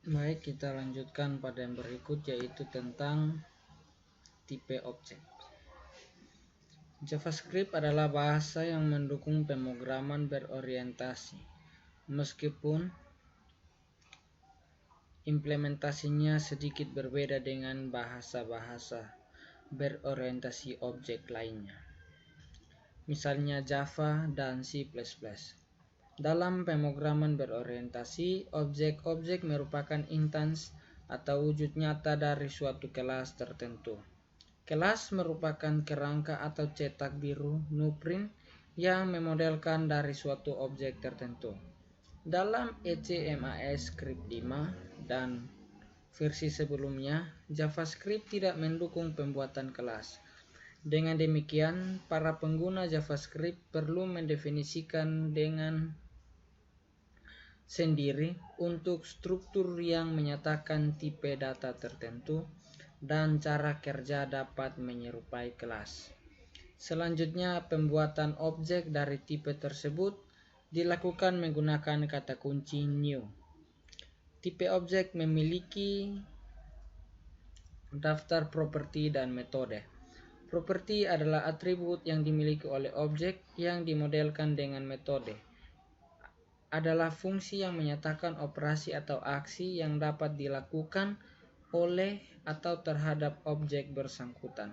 Baik, kita lanjutkan pada yang berikut, yaitu tentang tipe objek. JavaScript adalah bahasa yang mendukung pemrograman berorientasi, meskipun implementasinya sedikit berbeda dengan bahasa-bahasa berorientasi objek lainnya, misalnya Java dan C++. Dalam pemrograman berorientasi, objek-objek merupakan instans atau wujud nyata dari suatu kelas tertentu. Kelas merupakan kerangka atau cetak biru blueprint yang memodelkan dari suatu objek tertentu. Dalam ECMAScript 5 dan versi sebelumnya, JavaScript tidak mendukung pembuatan kelas. Dengan demikian, para pengguna JavaScript perlu mendefinisikan dengan sendiri untuk struktur yang menyatakan tipe data tertentu dan cara kerja dapat menyerupai kelas. Selanjutnya, pembuatan objek dari tipe tersebut dilakukan menggunakan kata kunci new. Tipe objek memiliki daftar properti dan metode. Properti adalah atribut yang dimiliki oleh objek yang dimodelkan dengan metode. Adalah fungsi yang menyatakan operasi atau aksi yang dapat dilakukan oleh atau terhadap objek bersangkutan.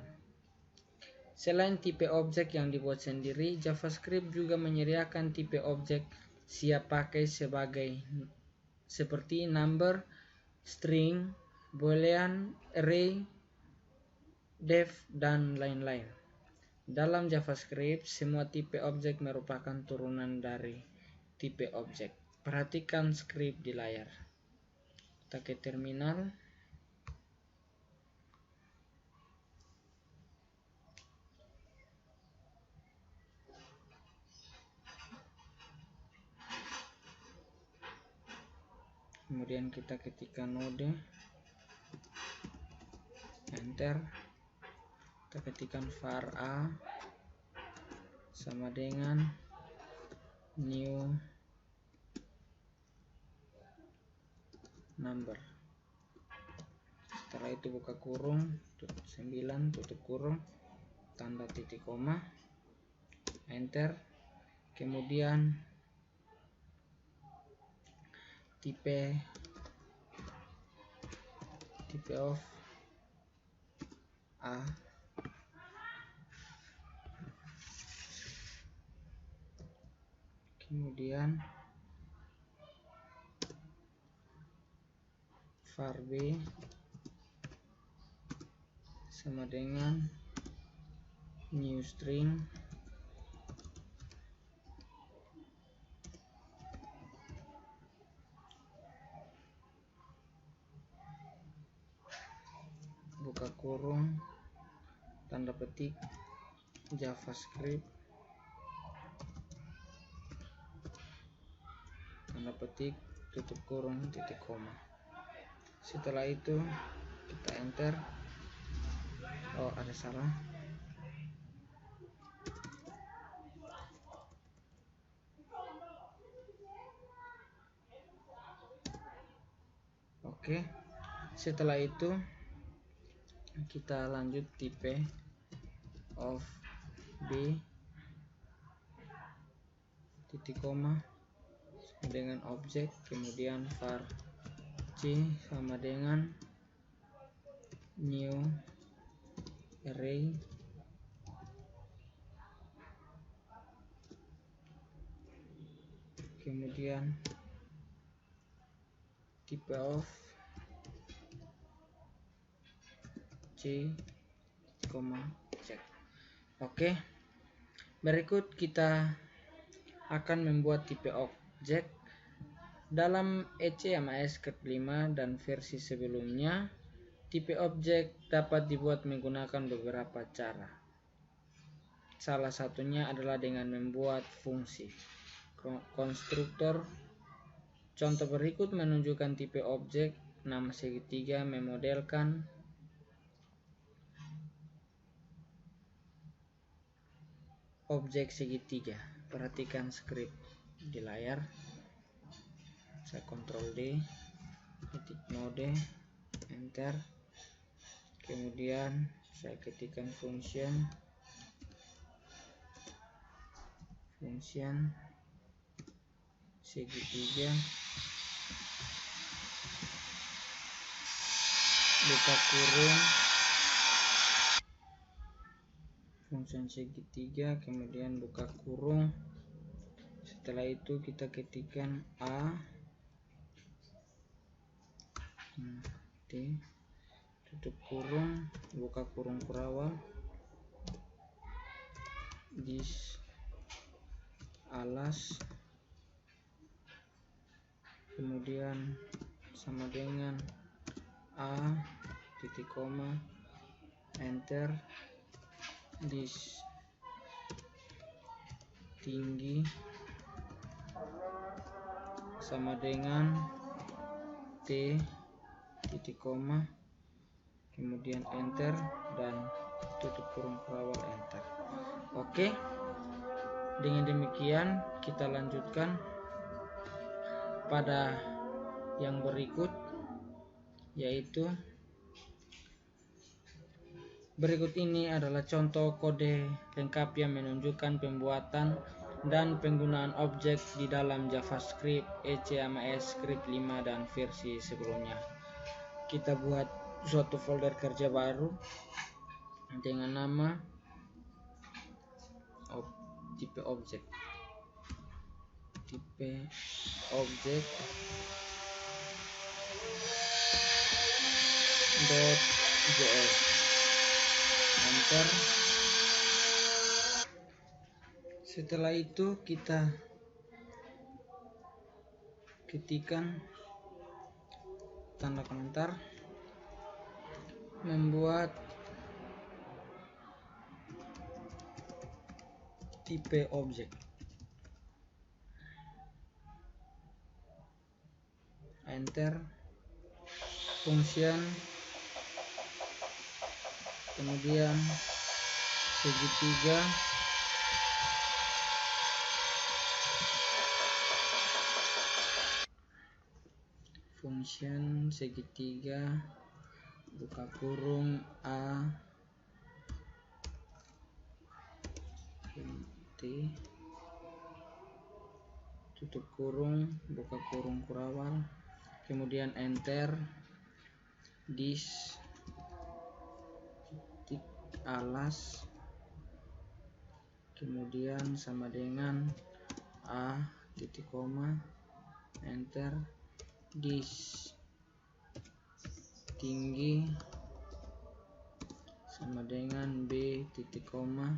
Selain tipe objek yang dibuat sendiri, JavaScript juga menyediakan tipe objek siap pakai seperti number, string, boolean, array, def, dan lain-lain. Dalam JavaScript, semua tipe objek merupakan turunan dari tipe objek. Perhatikan script di layar. Kita ke terminal. Kemudian kita ketikkan node, enter. Kita ketikkan var a sama dengan new number. Setelah itu buka kurung, tutup 9, tutup kurung, tanda titik koma, enter. Kemudian tipe of a, kemudian var b sama dengan new string, buka kurung, tanda petik JavaScript, tanda petik, tutup kurung, titik koma. Setelah itu kita enter. Oh, ada salah. Oke. Setelah itu kita lanjut tipe of b titik koma dengan objek, kemudian var c sama dengan new array, kemudian tipe of c, check. Oke. Berikut kita akan membuat tipe objek. Dalam ECMAScript 5 dan versi sebelumnya, tipe objek dapat dibuat menggunakan beberapa cara. Salah satunya adalah dengan membuat fungsi konstruktor. Contoh berikut menunjukkan tipe objek. Nama segitiga memodelkan objek segitiga. Perhatikan script di layar. Saya Ctrl D. ketik node, enter, kemudian saya ketikkan function segitiga, buka kurung, function segitiga, kemudian buka kurung. Setelah itu kita ketikkan A, T, tutup kurung, buka kurung kurawal, this alas, kemudian sama dengan A, titik koma, enter, this tinggi sama dengan T, titik koma, kemudian enter, dan tutup kurung kurawal, enter. Oke, dengan demikian kita lanjutkan pada yang berikut, yaitu berikut ini adalah contoh kode lengkap yang menunjukkan pembuatan dan penggunaan objek di dalam JavaScript ECMAS Script 5 dan versi sebelumnya. Kita buat suatu folder kerja baru dengan nama tipe objek .js, enter. Setelah itu kita ketikkan tanda komentar, membuat tipe objek, enter, function, kemudian segitiga, function segitiga, buka kurung A, T, tutup kurung, buka kurung kurawal, kemudian enter, this titik alas, kemudian sama dengan A, titik koma, enter, this tinggi sama dengan B, titik koma.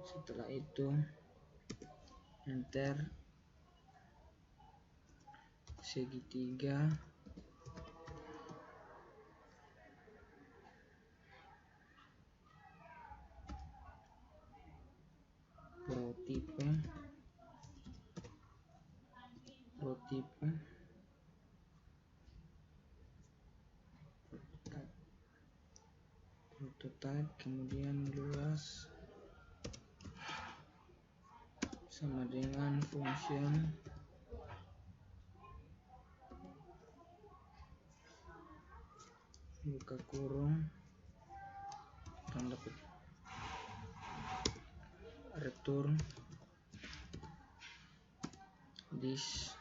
Setelah itu enter, segitiga, prototype, kemudian luas sama dengan function buka kurung, tanda kutip, return, this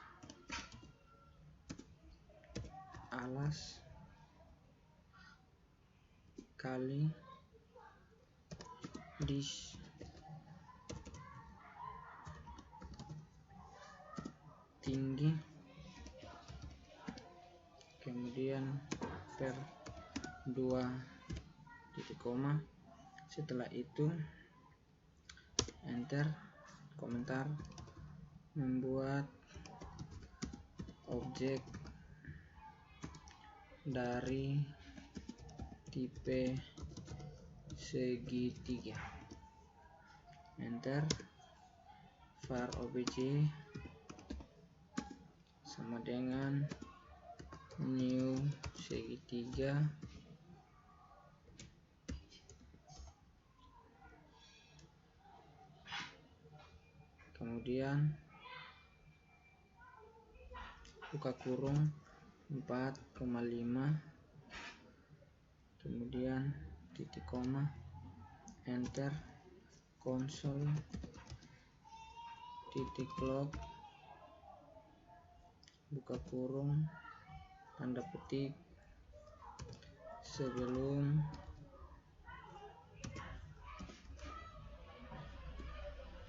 alas kali this tinggi, kemudian per 2 titik koma. Setelah itu enter, komentar, membuat objek dari tipe segitiga, enter, var obj sama dengan new segitiga, kemudian buka kurung, 4,5, kemudian titik koma, enter, konsol, titik log, buka kurung, tanda petik, sebelum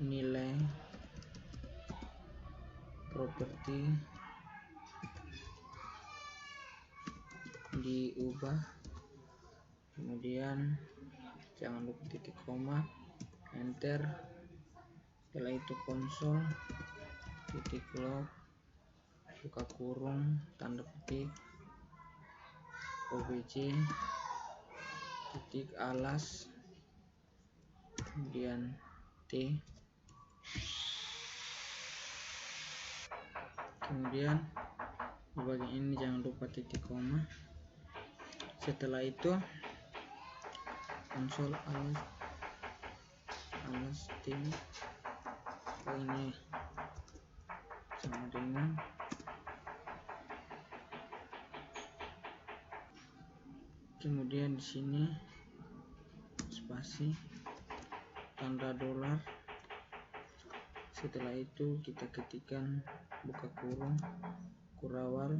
nilai properti diubah, kemudian jangan lupa titik koma, enter, setelah itu konsol, titik log, buka kurung, tanda petik, obj, titik alas, kemudian t, kemudian di bagian ini jangan lupa titik koma. Setelah itu konsol alas t, ini sama dengan kemudian di sini spasi, tanda dolar. Setelah itu kita ketikkan buka kurung, kurawal,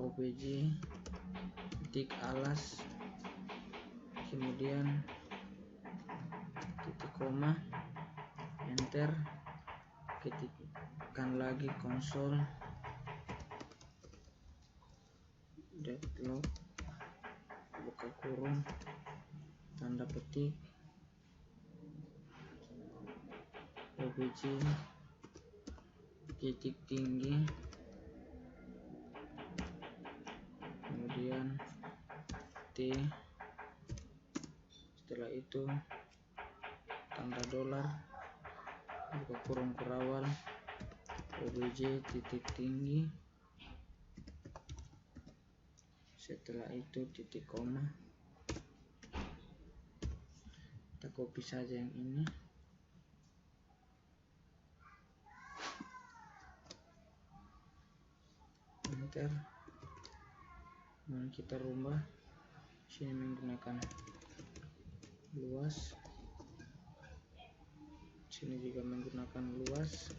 obj, titik alas, kemudian titik koma, enter, ketikkan lagi konsol, deadlock, buka kurung, tanda petik, obj, titik tinggi, kemudian t, setelah itu tanda dolar, buka kurung kurawal, obj, titik tinggi, setelah itu titik koma. Kita copy saja yang ini, enter, dan kita rubah sini menggunakan luas, sini juga menggunakan luas.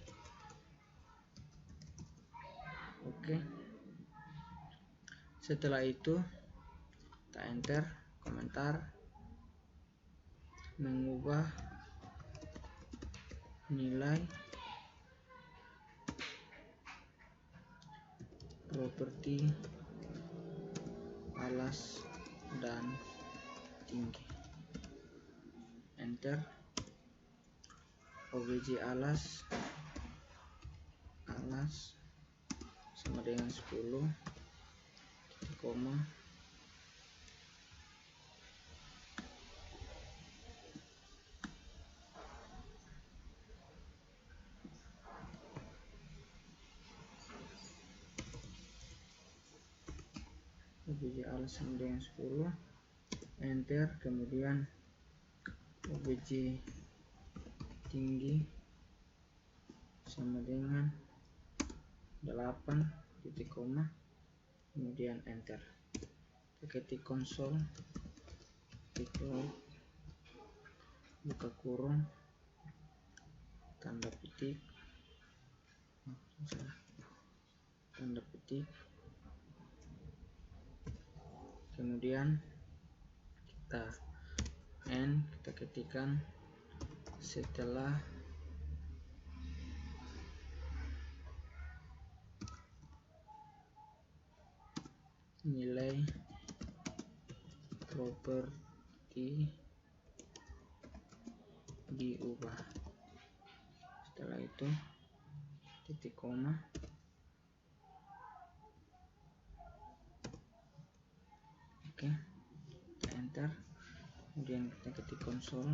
Oke, setelah itu kita enter, komentar, mengubah nilai properti alas dan tinggi, enter, obj alas sama dengan 10, titik koma, obj alas sama dengan 10, enter, kemudian obj tinggi sama dengan 8, titik koma, kemudian enter. Ketik konsol, titik log, buka kurung, tanda petik, kemudian kita kita ketikkan setelah nilai properti diubah, setelah itu titik koma, oke, kita enter, kemudian kita ketik konsol,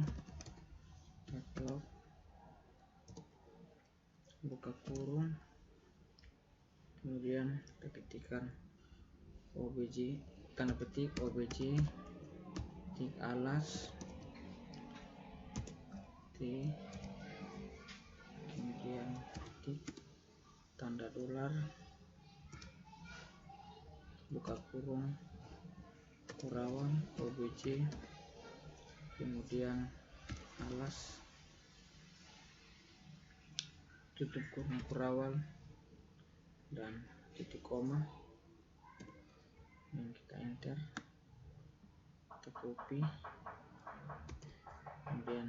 deadlock, buka kurung, kemudian kita ketikkan obj, tanda petik, obj, titik alas, t, kemudian titik, tanda dolar, buka kurung, kurawan, obj, kemudian alas, tutup kurung kurawal, dan titik koma. Yang kita enter, kita copy, kemudian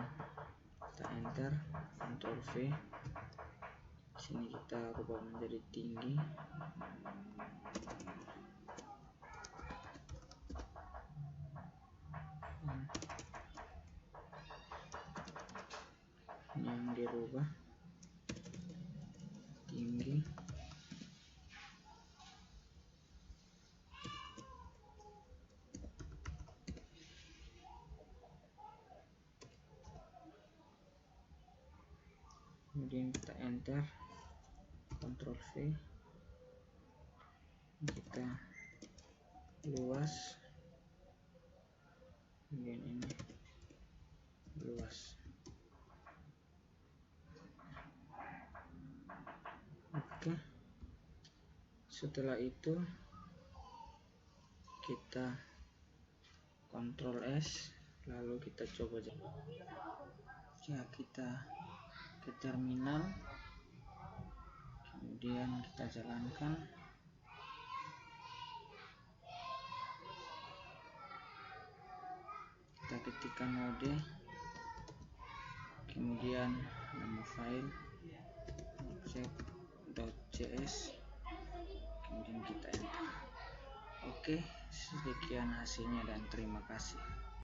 kita enter, Ctrl V. Sini kita rubah menjadi tinggi. Ini yang dirubah tinggi. Kemudian kita enter, Ctrl V, kita luas, kemudian ini luas. Oke, setelah itu kita Ctrl S, lalu kita coba ya, kita ke terminal, kemudian kita jalankan. Kita ketikkan mode, kemudian nama file object.js, kemudian kita enter. Oke, sekian hasilnya dan terima kasih.